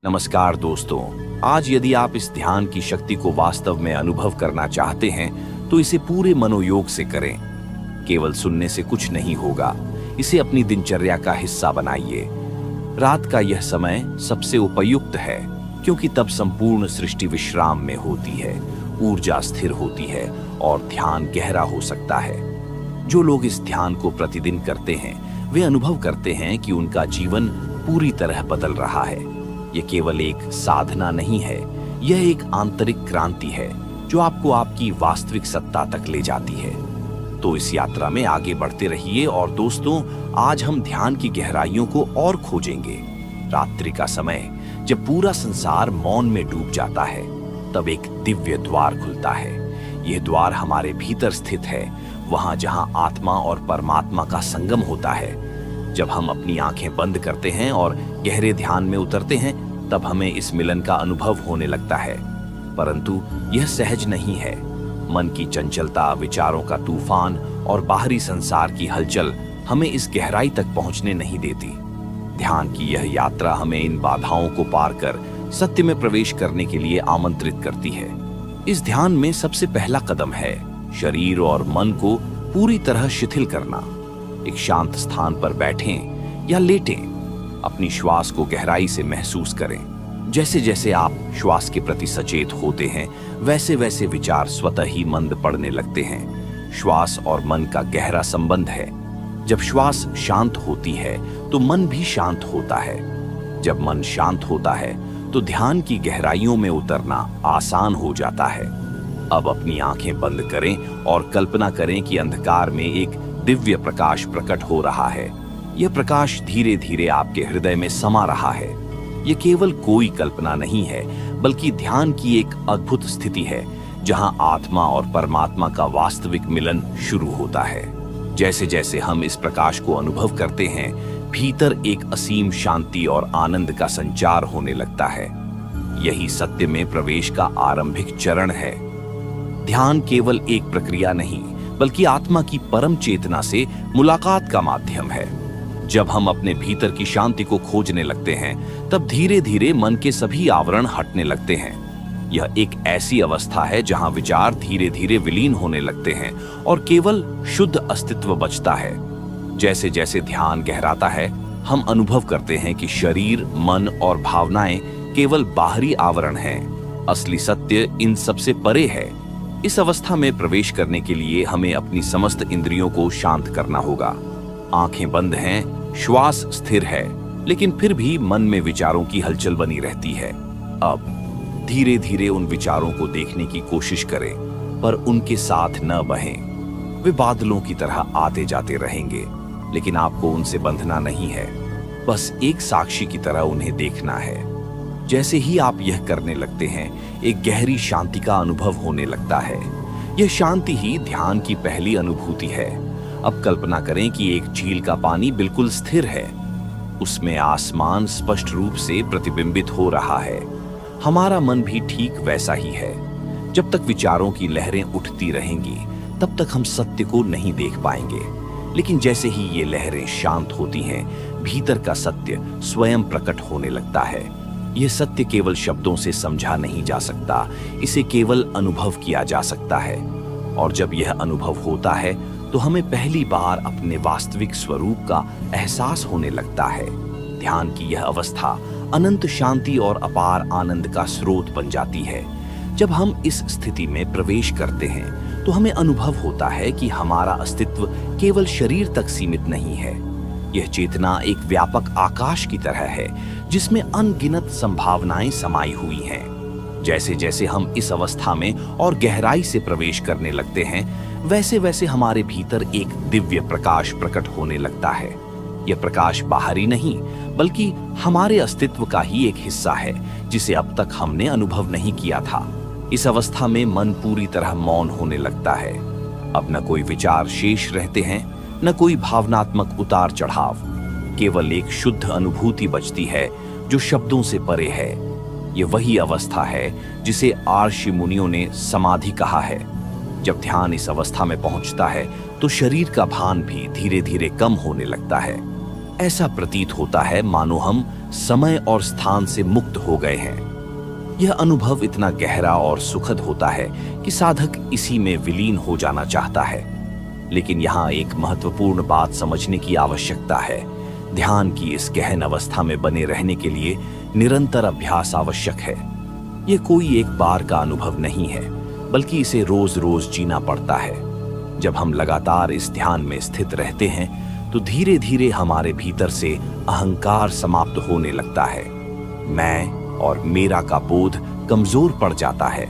नमस्कार दोस्तों। आज यदि आप इस ध्यान की शक्ति को वास्तव में अनुभव करना चाहते हैं तो इसे पूरे मनोयोग से करें। केवल सुनने से कुछ नहीं होगा, इसे अपनी दिनचर्या का हिस्सा बनाइए। रात का यह समय सबसे उपयुक्त है क्योंकि तब संपूर्ण सृष्टि विश्राम में होती है, ऊर्जा स्थिर होती है और ध्यान गहरा हो सकता है। जो लोग इस ध्यान को प्रतिदिन करते हैं वे अनुभव करते हैं कि उनका जीवन पूरी तरह बदल रहा है। यह केवल एक साधना नहीं है, यह एक आंतरिक क्रांति है जो आपको आपकी वास्तविक सत्ता तक ले जाती है। तो इस यात्रा में आगे बढ़ते रहिए और दोस्तों, आज हम ध्यान की गहराइयों को और खोजेंगे। रात्रि का समय जब पूरा संसार मौन में डूब जाता है तब एक दिव्य द्वार खुलता है। यह द्वार हमारे भीतर स्थित है, वहां जहां आत्मा और परमात्मा का संगम होता है। जब हम अपनी आंखें बंद करते हैं और गहरे ध्यान में उतरते हैं तब हमें इस मिलन का अनुभव होने लगता है, परंतु यह सहज नहीं है। मन की चंचलता, विचारों का तूफान और बाहरी संसार की हलचल हमें इस गहराई तक पहुंचने नहीं देती। ध्यान की यह यात्रा हमें इन बाधाओं को पार कर सत्य में प्रवेश करने के लिए आमंत्रित करती है। इस ध्यान में सबसे पहला कदम है शरीर और मन को पूरी तरह शिथिल करना। एक शांत स्थान पर बैठें या लेटें। अपनी श्वास को गहराई से महसूस करें। जैसे जैसे आप श्वास के प्रति सचेत होते हैं वैसे वैसे विचार स्वतः ही मंद पड़ने लगते हैं। श्वास और मन का गहरा संबंध है। जब श्वास शांत होती है तो मन भी शांत होता है। जब मन शांत होता है तो ध्यान की गहराइयों में उतरना आसान हो जाता है। अब अपनी आंखें बंद करें और कल्पना करें कि अंधकार में एक दिव्य प्रकाश प्रकट हो रहा है। यह प्रकाश धीरे धीरे आपके हृदय में समा रहा है। यह केवल कोई कल्पना नहीं है बल्कि ध्यान की एक अद्भुत स्थिति है जहां आत्मा और परमात्मा का वास्तविक मिलन शुरू होता है। जैसे जैसे हम इस प्रकाश को अनुभव करते हैं भीतर एक असीम शांति और आनंद का संचार होने लगता है। यही सत्य में प्रवेश का आरंभिक चरण है। ध्यान केवल एक प्रक्रिया नहीं बल्कि आत्मा की परम चेतना से मुलाकात का माध्यम है। जब हम अपने भीतर की शांति को खोजने लगते हैं तब धीरे धीरे मन के सभी आवरण हटने लगते हैं। यह एक ऐसी अवस्था है जहां विचार धीरे धीरे विलीन होने लगते हैं और केवल शुद्ध अस्तित्व बचता है। जैसे जैसे ध्यान गहराता है हम अनुभव करते हैं कि शरीर, मन और भावनाएं केवल बाहरी आवरण हैं। असली सत्य इन सबसे परे है। इस अवस्था में प्रवेश करने के लिए हमें अपनी समस्त इंद्रियों को शांत करना होगा। आंखें बंद हैं, श्वास स्थिर है, लेकिन फिर भी मन में विचारों की हलचल बनी रहती है। अब धीरे धीरे उन विचारों को देखने की कोशिश करें, पर उनके साथ न बहें। वे बादलों की तरह आते जाते रहेंगे, लेकिन आपको उनसे बंधना नहीं है। बस एक साक्षी की तरह उन्हें देखना है। जैसे ही आप यह करने लगते हैं एक गहरी शांति का अनुभव होने लगता है। यह शांति ही ध्यान की पहली अनुभूति है। अब कल्पना करें कि एक झील का पानी बिल्कुल स्थिर है। उसमें आसमान स्पष्ट रूप से प्रतिबिंबित हो रहा है। हमारा मन भी ठीक वैसा ही है। जब तक विचारों की लहरें उठती रहेंगी तब तक हम सत्य को नहीं देख पाएंगे, लेकिन जैसे ही ये लहरें शांत होती हैं भीतर का सत्य स्वयं प्रकट होने लगता है। यह सत्य केवल शब्दों से समझा नहीं जा सकता, इसे केवल अनुभव किया जा सकता है। और जब यह अनुभव होता है तो हमें पहली बार अपने वास्तविक स्वरूप का एहसास होने लगता है। ध्यान की यह अवस्था अनंत शांति और अपार आनंद का स्रोत बन जाती है। जब हम इस स्थिति में प्रवेश करते हैं तो हमें अनुभव होता है कि हमारा अस्तित्व केवल शरीर तक सीमित नहीं है। यह चेतना एक व्यापक आकाश की तरह है जिसमें अनगिनत संभावनाएं समाई हुई हैं। जैसे जैसे हम इस अवस्था में और गहराई से प्रवेश करने लगते हैं वैसे वैसे हमारे भीतर एक दिव्य प्रकाश प्रकट होने लगता है। यह प्रकाश बाहरी नहीं बल्कि हमारे अस्तित्व का ही एक हिस्सा है जिसे अब तक हमने अनुभव नहीं किया था। इस अवस्था में मन पूरी तरह मौन होने लगता है। अब न कोई विचार शेष रहते हैं, न कोई भावनात्मक उतार चढ़ाव। केवल एक शुद्ध अनुभूति बचती है जो शब्दों से परे है। ये वही अवस्था है जिसे आर्षि मुनियों ने समाधि कहा है। जब ध्यान इस अवस्था में पहुंचता है तो शरीर का भान भी धीरे धीरे कम होने लगता है। ऐसा प्रतीत होता है मानो हम समय और स्थान से मुक्त हो गए हैं। यह अनुभव इतना गहरा और सुखद होता है कि साधक इसी में विलीन हो जाना चाहता है। लेकिन यहाँ एक महत्वपूर्ण बात समझने की आवश्यकता है। ध्यान की इस गहन अवस्था में बने रहने के लिए निरंतर अभ्यास आवश्यक है। यह कोई एक बार का अनुभव नहीं है, बल्कि इसे रोज रोज जीना पड़ता है। जब हम लगातार इस ध्यान में स्थित रहते हैं तो धीरे धीरे हमारे भीतर से अहंकार समाप्त होने लगता है। मैं और मेरा का बोध कमजोर पड़ जाता है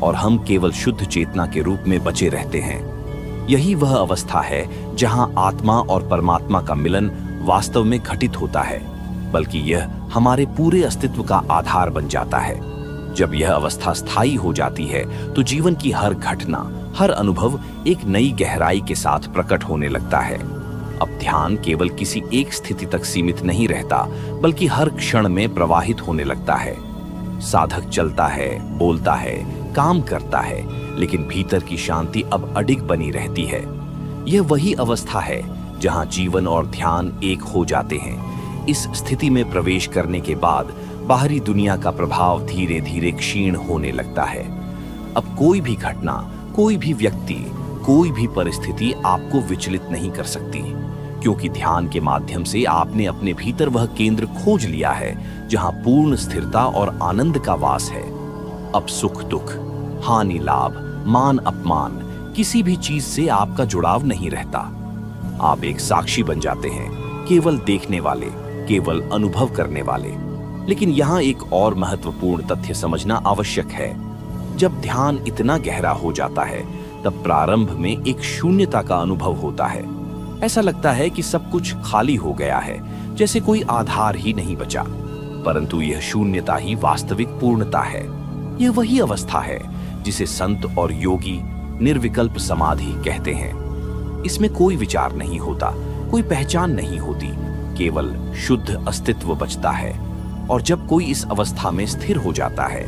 और हम केवल शुद्ध चेतना के रूप में बचे रहते हैं। यही वह अवस्था है जहां आत्मा और परमात्मा का मिलन वास्तव में घटित होता है, बल्कि यह हमारे पूरे अस्तित्व का आधार बन जाता है। जब यह अवस्था स्थायी हो जाती है तो जीवन की हर घटना, हर अनुभव एक नई गहराई के साथ प्रकट होने लगता है। अब ध्यान केवल किसी एक स्थिति तक सीमित नहीं रहता, बल्कि हर क्षण में प्रवाहित होने लगता है। साधक चलता है, बोलता है, काम करता है, लेकिन भीतर की शांति अब अडिग बनी रहती है। यह वही अवस्था है जहां जीवन और ध्यान एक हो जाते हैं। इस स्थिति में प्रवेश करने के बाद बाहरी दुनिया का प्रभाव धीरे धीरे क्षीण होने लगता है। अब कोई भी घटना, कोई भी व्यक्ति, कोई भी परिस्थिति आपको विचलित नहीं कर सकती, क्योंकि ध्यान के माध्यम से आपने अपने भीतर वह केंद्र खोज लिया है जहां पूर्ण स्थिरता और आनंद का वास है। अब सुख दुख, हानि लाभ, मान अपमान, किसी भी चीज से आपका जुड़ाव नहीं रहता। आप एक साक्षी बन जाते हैं, केवल देखने वाले, केवल अनुभव करने वाले। लेकिन यहाँ एक और महत्वपूर्ण तथ्य समझना आवश्यक है। जब ध्यान इतना गहरा हो जाता है तब प्रारंभ में एक शून्यता का अनुभव होता है। ऐसा लगता है कि सब कुछ खाली हो गया है, जैसे कोई आधार ही नहीं बचा। परंतु यह शून्यता ही वास्तविक पूर्णता है। यह वही अवस्था है जिसे संत और योगी निर्विकल्प समाधि कहते हैं। इसमें कोई विचार नहीं होता, कोई पहचान नहीं होती, केवल शुद्ध अस्तित्व बचता है। और जब कोई इस अवस्था में स्थिर हो जाता है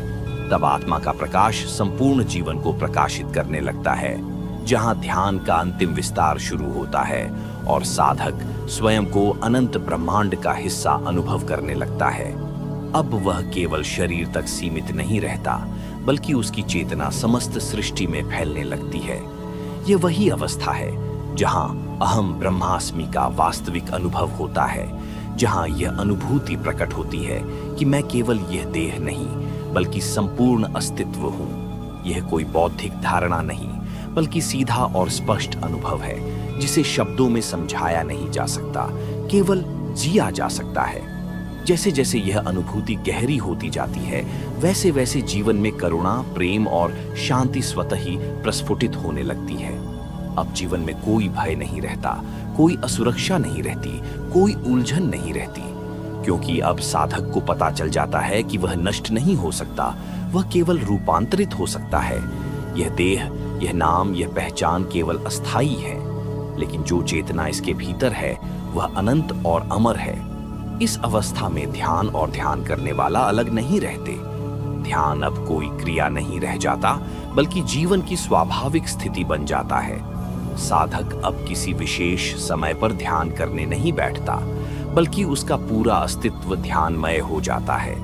तब आत्मा का प्रकाश संपूर्ण जीवन को प्रकाशित करने लगता है। जहां ध्यान का अंतिम विस्तार शुरू होता है और साधक स्वयं को अनंत ब्रह्मांड का हिस्सा अनुभव करने लगता है। अब वह केवल शरीर तक सीमित नहीं रहता, बल्कि उसकी चेतना समस्त सृष्टि में फैलने लगती है। यह वही अवस्था है जहां अहम ब्रह्मास्मि का वास्तविक अनुभव होता है, जहां यह अनुभूति प्रकट होती है कि मैं केवल यह देह नहीं, बल्कि संपूर्ण अस्तित्व हूं। यह कोई बौद्धिक धारणा नहीं, बल्कि सीधा और स्पष्ट अनुभव है जिसे शब्दों में समझाया नहीं जा सकता, केवल जिया जा सकता है। जैसे जैसे यह अनुभूति गहरी होती जाती है, वैसे वैसे जीवन में करुणा, प्रेम और शांति स्वतः ही प्रस्फुटित होने लगती है। अब जीवन में कोई भय नहीं रहता, कोई असुरक्षा नहीं रहती, कोई उलझन नहीं रहती, क्योंकि अब साधक को पता चल जाता है कि वह नष्ट नहीं हो सकता, वह केवल रूपांतरित हो सकता है। यह देह, यह नाम, यह पहचान केवल अस्थाई है, लेकिन जो चेतना इसके भीतर है वह अनंत और अमर है। इस अवस्था में ध्यान और ध्यान करने वाला अलग नहीं रहते। ध्यान अब कोई क्रिया नहीं रह जाता, बल्कि जीवन की स्वाभाविक स्थिति बन जाता है। साधक अब किसी विशेष समय पर ध्यान करने नहीं बैठता, बल्कि उसका पूरा अस्तित्व ध्यानमय हो जाता है।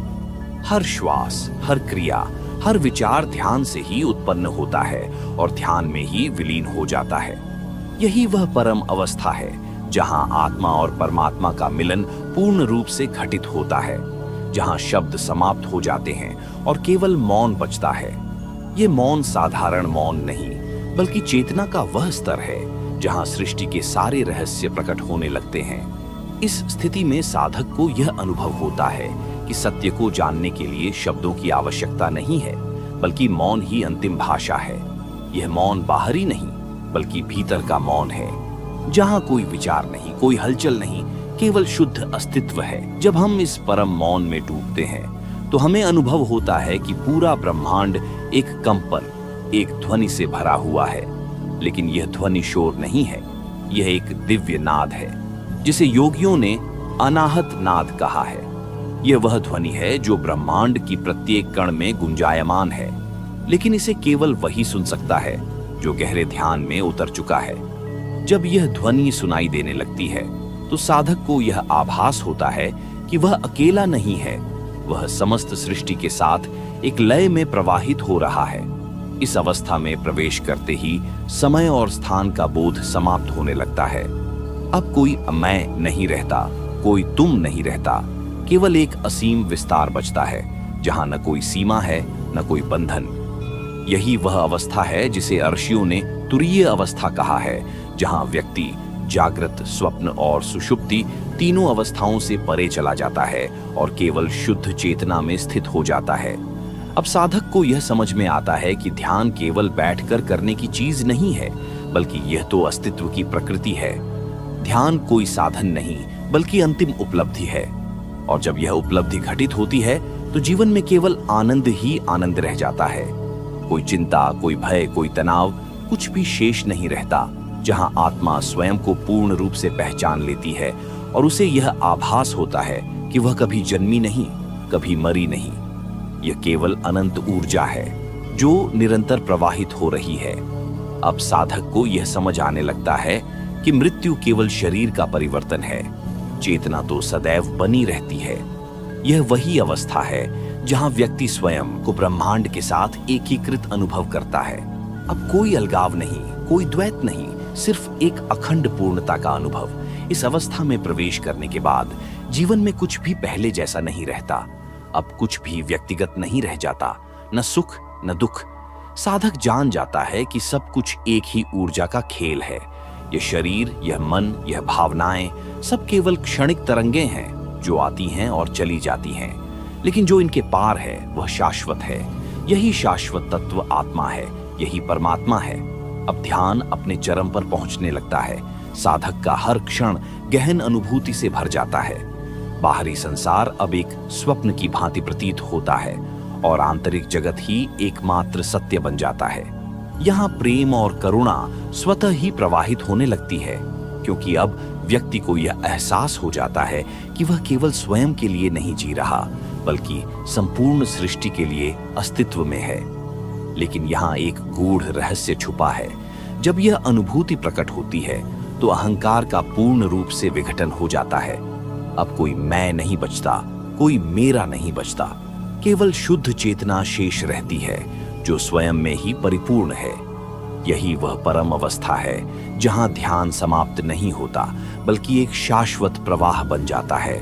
हर श्वास, हर क्रिया, हर विचार ध्यान से ही उत्पन्न होता है और ध्यान में ही विलीन हो जाता है। यही वह परम अवस्था है जहां आत्मा और परमात्मा का मिलन पूर्ण रूप से घटित होता है, जहां शब्द समाप्त हो जाते हैं और केवल मौन बचता है। ये मौन साधारण मौन नहीं, बल्कि चेतना का वह स्तर है जहां सृष्टि के सारे रहस्य प्रकट होने लगते हैं। इस स्थिति में साधक को यह अनुभव होता है कि सत्य को जानने के लिए शब्दों की आवश्यकता नहीं है, बल्कि मौन ही अंतिम भाषा है। यह मौन बाहरी नहीं, बल्कि भीतर का मौन है, जहां कोई विचार नहीं, कोई हलचल नहीं, केवल शुद्ध अस्तित्व है। जब हम इस परम मौन में डूबते हैं तो हमें अनुभव होता है कि पूरा ब्रह्मांड एक कंपन, एक ध्वनि से भरा हुआ है। लेकिन यह ध्वनि शोर नहीं है, यह एक दिव्य नाद है, जिसे योगियों ने अनाहत नाद कहा है। यह वह ध्वनि है जो ब्रह्मांड की प्रत्येक कण में गुंजायमान है, लेकिन इसे केवल वही सुन सकता है जो गहरे ध्यान में उतर चुका है। जब यह ध्वनि सुनाई देने लगती है तो साधक को यह आभास होता है कि वह अकेला नहीं है, वह समस्त सृष्टि के साथ एक लय में प्रवाहित हो रहा है। इस अवस्था में प्रवेश करते ही समय और स्थान का बोध समाप्त होने लगता है। अब कोई मैं नहीं रहता, कोई तुम नहीं रहता, केवल एक असीम विस्तार बचता है, जहां न कोई सीमा है न कोई बंधन। यही वह अवस्था है जिसे ऋषियों ने तुरीय अवस्था कहा है, जहां व्यक्ति जागृत, स्वप्न और सुषुप्ति तीनों अवस्थाओं से परे चला जाता है और केवल शुद्ध चेतना में स्थित हो जाता है। अब साधक को यह समझ में आता है कि ध्यान केवल बैठकर करने की चीज नहीं है, बल्कि यह तो अस्तित्व की प्रकृति है। ध्यान कोई साधन नहीं बल्कि अंतिम उपलब्धि है, और जब यह उपलब्धि घटित होती है तो जीवन में केवल आनंद ही आनंद रह जाता है। कोई चिंता, कोई भय, कोई तनाव, कुछ भी शेष नहीं रहता। जहां आत्मा स्वयं को पूर्ण रूप से पहचान लेती है और उसे यह आभास होता है कि वह कभी जन्मी नहीं, कभी मरी नहीं। यह केवल अनंत ऊर्जा है जो निरंतर प्रवाहित हो रही है। अब साधक को यह समझ आने लगता है कि मृत्यु केवल शरीर का परिवर्तन है, चेतना तो सदैव बनी रहती है। यह वही अवस्था है जहां व्यक्ति स्वयं को ब्रह्मांड के साथ एकीकृत अनुभव करता है। अब कोई अलगाव नहीं, कोई द्वैत नहीं, सिर्फ एक अखंड पूर्णता का अनुभव। इस अवस्था में प्रवेश करने के बाद जीवन में कुछ भी पहले जैसा नहीं रहता। अब कुछ भी व्यक्तिगत नहीं रह जाता, न सुख न दुख। साधक जान जाता है कि सब कुछ एक ही ऊर्जा का खेल है। यह शरीर, यह मन, यह भावनाएं सब केवल क्षणिक तरंगे हैं जो आती हैं और चली जाती हैं, लेकिन जो इनके पार है वह शाश्वत है। यही शाश्वत तत्व आत्मा है, यही परमात्मा है। अब ध्यान अपने चरम पर पहुंचने लगता है। साधक का हर क्षण गहन अनुभूति से भर जाता है। बाहरी संसार अब एक स्वप्न की भांति प्रतीत होता है और आंतरिक जगत ही एकमात्र सत्य बन जाता है। यहाँ प्रेम और करुणा स्वतः ही प्रवाहित होने लगती है, क्योंकि अब व्यक्ति को यह एहसास हो जाता है कि वह केवल स्वयं के लिए नहीं जी रहा, बल्कि संपूर्ण सृष्टि के लिए अस्तित्व में है। लेकिन यहाँ एक गूढ़ रहस्य छुपा है। जब यह अनुभूति प्रकट होती है तो अहंकार का पूर्ण रूप से विघटन हो जाता है। अब कोई मैं नहीं बचता, कोई मेरा नहीं बचता, केवल शुद्ध चेतना शेष रहती है जो स्वयं में ही परिपूर्ण है। यही वह परम अवस्था है जहां ध्यान समाप्त नहीं होता, बल्कि एक शाश्वत प्रवाह बन जाता है,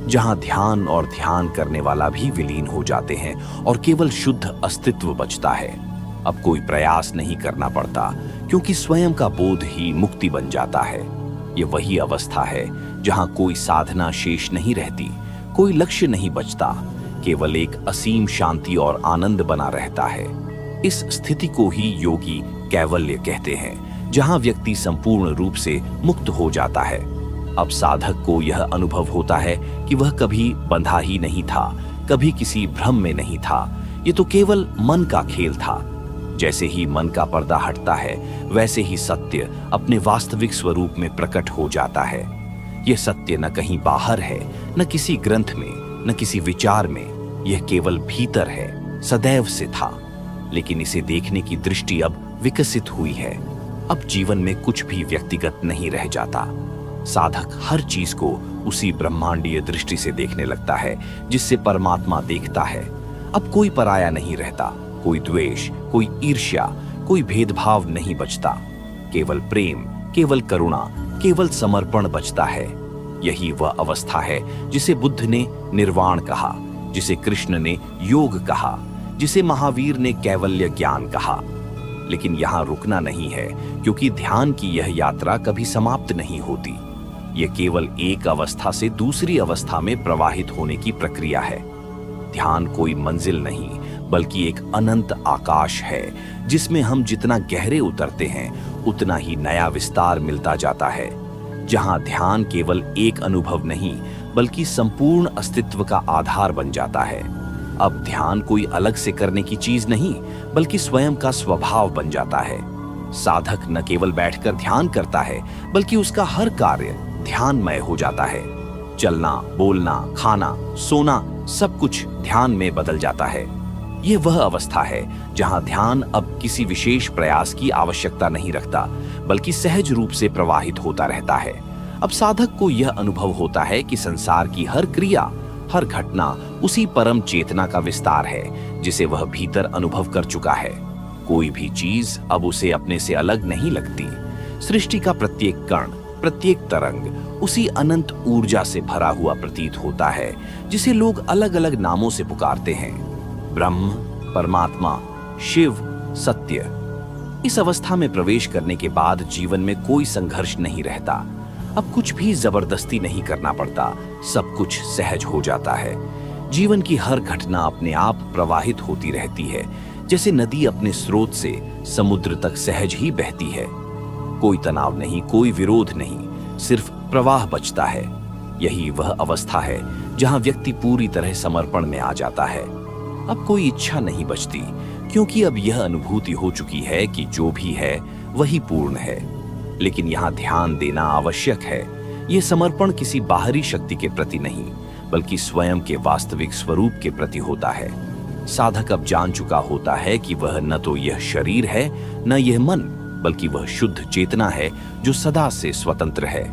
जहां ध्यान और ध्यान करने वाला भी विलीन हो जाते हैं और केवल शुद्ध अस्तित्व बचता है। अब कोई प्रयास नहीं करना पड़ता, क्योंकि स्वयं का बोध ही मुक्ति बन जाता है। यह वही अवस्था है जहां कोई साधना शेष नहीं रहती, कोई लक्ष्य नहीं बचता, केवल एक असीम शांति और आनंद बना रहता है। इस स्थिति को ही योगी कैवल्य कहते हैं, जहां व्यक्ति संपूर्ण रूप से मुक्त हो जाता है। अब साधक को यह अनुभव होता है कि वह कभी बंधा ही नहीं था, कभी किसी भ्रम में नहीं था। ये तो केवल मन का खेल था। जैसे ही मन का पर्दा हटता है, वैसे ही सत्य अपने वास्तविक स्वरूप में प्रकट हो जाता है। यह सत्य न कहीं बाहर है, न किसी ग्रंथ में, न किसी विचार में। यह केवल भीतर है, सदैव से था, लेकिन इसे देखने की दृष्टि अब विकसित हुई है। अब जीवन में कुछ भी व्यक्तिगत नहीं रह जाता। साधक हर चीज को उसी ब्रह्मांडीय दृष्टि से देखने लगता है जिससे परमात्मा देखता है। अब कोई पराया नहीं रहता, कोई द्वेष, कोई ईर्ष्या, कोई भेदभाव नहीं बचता। केवल प्रेम, केवल करुणा, केवल समर्पण बचता है। यही वह अवस्था है जिसे बुद्ध ने निर्वाण कहा, जिसे कृष्ण ने योग कहा, जिसे महावीर ने कैवल्य ज्ञान कहा। लेकिन यहाँ रुकना नहीं है, क्योंकि ध्यान की यह यात्रा कभी समाप्त नहीं होती। यह केवल एक अवस्था से दूसरी अवस्था में प्रवाहित होने की प्रक्रिया है। ध्यान कोई मंजिल नहीं, बल्कि एक अनंत आकाश है, जिसमें हम जितना गहरे उतरते हैं उतना ही नया विस्तार मिलता जाता है। जहां ध्यान केवल एक अनुभव नहीं, बल्कि संपूर्ण अस्तित्व का आधार बन जाता है। अब ध्यान कोई अलग से करने की चीज नहीं, बल्कि स्वयं का स्वभाव बन जाता है। साधक न केवल बैठकर ध्यान करता है, बल्कि उसका हर कार्य ध्यानमय हो जाता है। चलना, बोलना, खाना, सोना, सब कुछ ध्यान में बदल जाता है। यह वह अवस्था है जहां ध्यान अब किसी विशेष प्रयास की आवश्यकता नहीं रखता, बल्कि सहज रूप से प्रवाहित होता रहता है। अब साधक को यह अनुभव होता है कि संसार की हर क्रिया, हर घटना उसी परम चेतना का विस्तार है जिसे वह भीतर अनुभव कर चुका है। कोई भी चीज अब उसे अपने से अलग नहीं लगती। सृष्टि का प्रत्येक कण, प्रत्येक तरंग उसी अनंत ऊर्जा से भरा हुआ प्रतीत होता है जिसे लोग अलग अलग नामों से पुकारते हैं, ब्रह्म, परमात्मा, शिव, सत्य। इस अवस्था में प्रवेश करने के बाद जीवन में कोई संघर्ष नहीं रहता। अब कुछ भी जबरदस्ती नहीं करना पड़ता, सब कुछ सहज हो जाता है। जीवन की हर घटना अपने आप प्रवाहित होती रहती है, जैसे नदी अपने स्रोत से समुद्र तक सहज ही बहती है। कोई तनाव नहीं, कोई विरोध नहीं, सिर्फ प्रवाह बचता है। यही वह अवस्था है जहां व्यक्ति पूरी तरह समर्पण में आ जाता है। अब कोई इच्छा नहीं बचती, क्योंकि अब यह अनुभूति हो चुकी है कि जो भी है वही पूर्ण है। लेकिन यहाँ ध्यान देना आवश्यक है। यह समर्पण किसी बाहरी शक्ति के प्रति नहीं, बल्कि स्वयं के वास्तविक स्वरूप के प्रति होता है। साधक अब जान चुका होता है कि वह न तो यह शरीर है, न यह मन, बल्कि वह शुद्ध चेतना है जो सदा से स्वतंत्र है।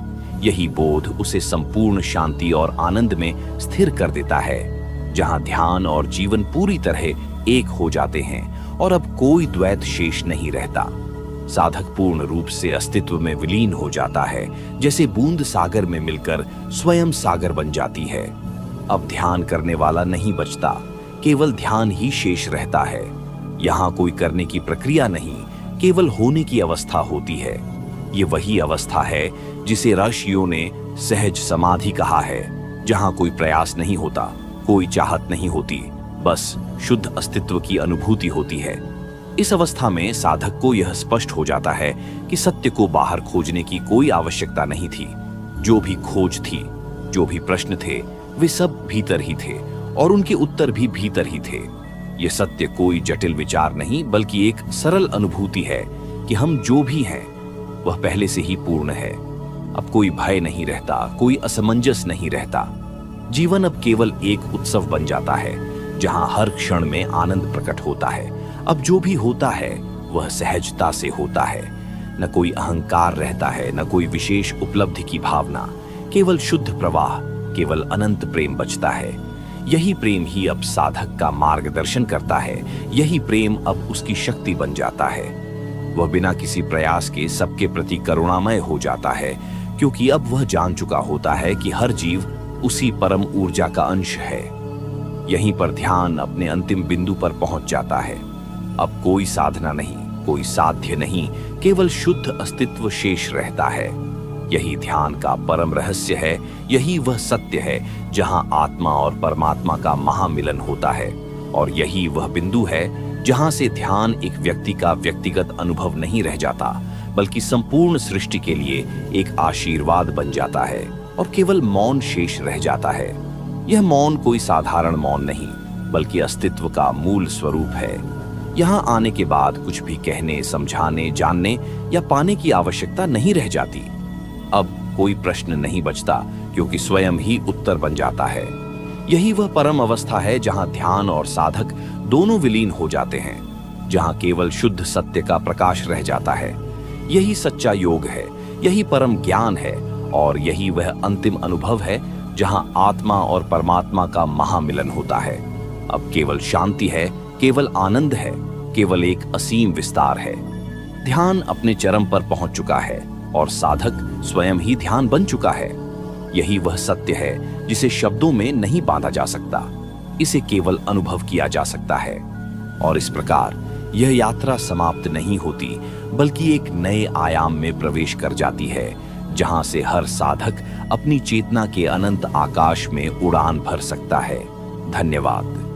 यही बोध उसे संपूर्ण शांति और आनंद में स्थिर कर देता है, जहां ध्यान और जीवन पूरी तरह एक हो जाते हैं और अब कोई द्वैत शेष नहीं रहता। साधक पूर्ण रूप से अस्तित्व में विलीन हो जाता है, जैसे बूंद सागर में मिलकर स्वयं सागर बन जाती है। अब ध्यान करने वाला नहीं बचता, केवल ध्यान ही शेष रहता है। यहाँ कोई करने की प्रक्रिया नहीं, केवल होने की अवस्था होती है। ये वही अवस्था है जिसे ऋषियों ने सहज समाधि कहा है, जहाँ कोई प्रयास नहीं होता, कोई चाहत नहीं होती, बस शुद्ध अस्तित्व की अनुभूति होती है। इस अवस्था में साधक को यह स्पष्ट हो जाता है कि सत्य को बाहर खोजने की कोई आवश्यकता नहीं थी। जो भी खोज थी, जो भी प्रश्न थे, वे सब भीतर ही थे और उनके उत्तर भी भीतर ही थे। ये सत्य कोई जटिल विचार नहीं, बल्कि एक सरल अनुभूति है कि हम जो भी हैं वह पहले से ही पूर्ण है। अब कोई भय नहीं रहता, कोई असमंजस नहीं रहता। जीवन अब केवल एक उत्सव बन जाता है, जहां हर क्षण में आनंद प्रकट होता है। अब जो भी होता है वह सहजता से होता है। न कोई अहंकार रहता है, न कोई विशेष उपलब्धि की भावना, केवल शुद्ध प्रवाह, केवल अनंत प्रेम बचता है। यही प्रेम ही अब साधक का मार्गदर्शन करता है। यही प्रेम अब उसकी शक्ति बन जाता है। वह बिना किसी प्रयास के सबके प्रति करुणामय हो जाता है, क्योंकि अब वह जान चुका होता है कि हर जीव उसी परम ऊर्जा का अंश है। यहीं पर ध्यान अपने अंतिम बिंदु पर पहुंच जाता है। अब कोई साधना नहीं, कोई साध्य नहीं, केवल शुद्ध अस्तित्व शेष रहता है। यही ध्यान का परम रहस्य है। यही वह सत्य है जहां आत्मा और परमात्मा का महामिलन होता है। और यही वह बिंदु है जहां से ध्यान एक व्यक्ति का व्यक्तिगत अनुभव नहीं रह जाता, बल्कि संपूर्ण सृष्टि के लिए एक आशीर्वाद बन जाता है और केवल मौन शेष रह जाता है। यह मौन कोई साधारण मौन नहीं, बल्कि अस्तित्व का मूल स्वरूप है। यहाँ आने के बाद कुछ भी कहने, समझाने, जानने या पाने की आवश्यकता नहीं रह जाती। अब कोई प्रश्न नहीं बचता, क्योंकि स्वयं ही उत्तर बन जाता है। यही वह परम अवस्था है जहां ध्यान और साधक दोनों विलीन हो जाते हैं, जहां केवल शुद्ध सत्य का प्रकाश रह जाता है। यही सच्चा योग है, यही परम ज्ञान है और यही वह अंतिम अनुभव है जहां आत्मा और परमात्मा का महामिलन होता है। अब केवल शांति है, केवल आनंद है, केवल एक असीम विस्तार है। ध्यान अपने चरम पर पहुंच चुका है और साधक स्वयं ही ध्यान बन चुका है। यही वह सत्य है जिसे शब्दों में नहीं बांधा जा सकता, इसे केवल अनुभव किया जा सकता है। और इस प्रकार यह यात्रा समाप्त नहीं होती, बल्कि एक नए आयाम में प्रवेश कर जाती है, जहां से हर साधक अपनी चेतना के अनंत आकाश में उड़ान भर सकता है। धन्यवाद।